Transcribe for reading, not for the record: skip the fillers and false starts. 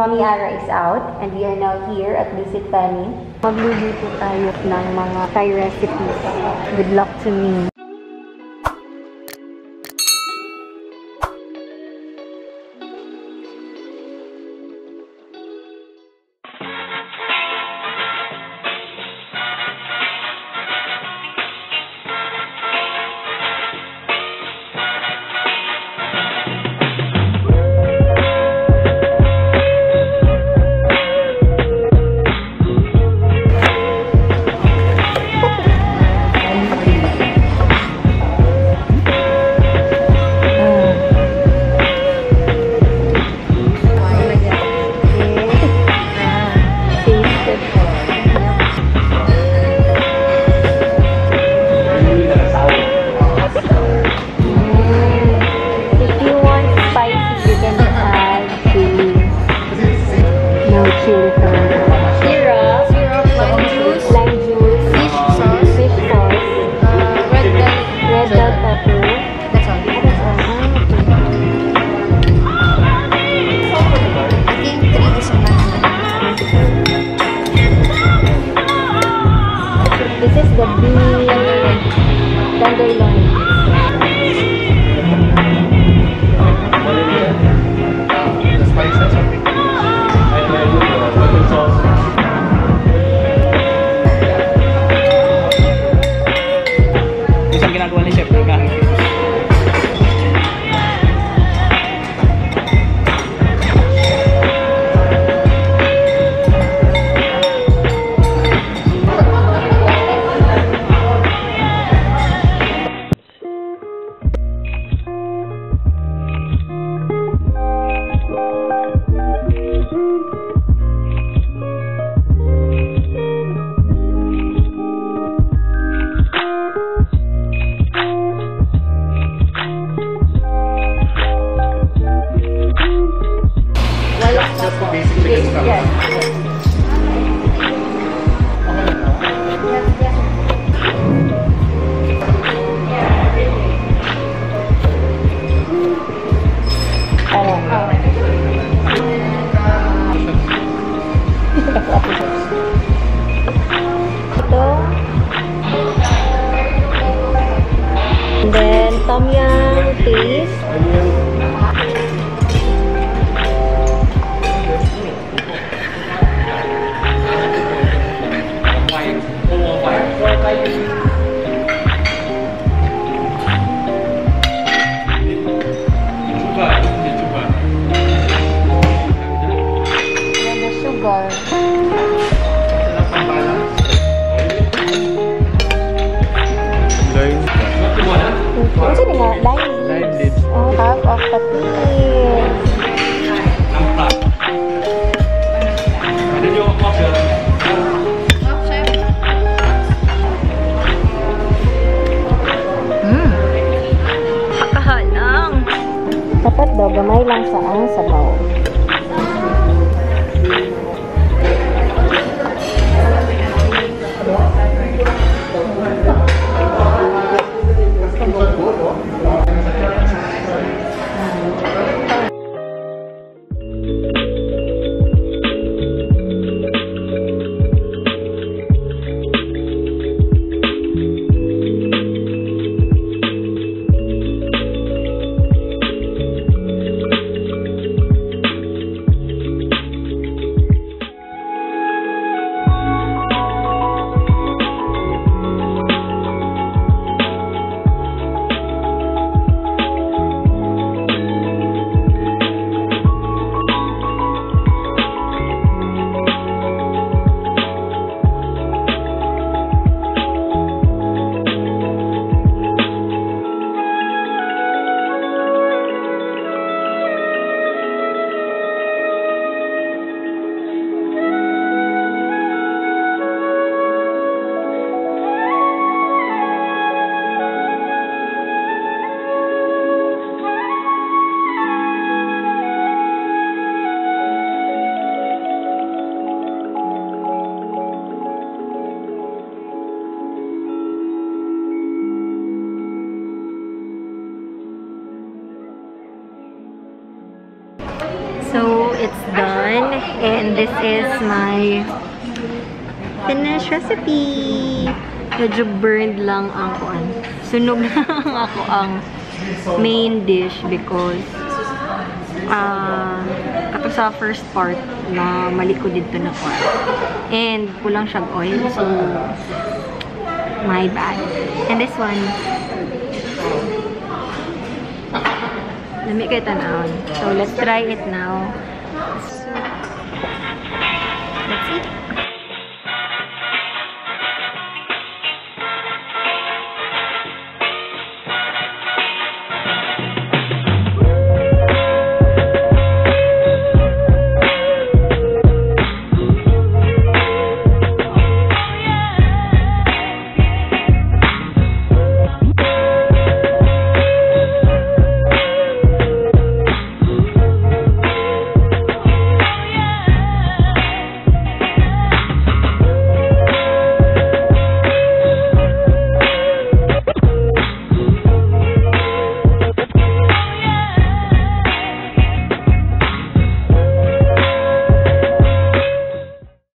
Mommy Ara is out and we are now here at Dusit Tani. Magluluto tayo ng mga Thai recipes. Good luck to me. This is the beef tenderloin. The spices are big. Isang ginagawa ni Chef kahit and then tom yum paste. And the sugar. Ano nga? Lime leaves. Oh, half of patis. Pakahalang. Dapat daw, gamay lang sa ang sabaw. So, it's done. And this is my finished recipe. Medyo burned lang ang kuan. Sunog lang ako ang main dish because ato sa first part na maliko dito na kuan. And kulang siyang oil. So, my bad. And this one, lami kayo tanawon. So, let's try it now.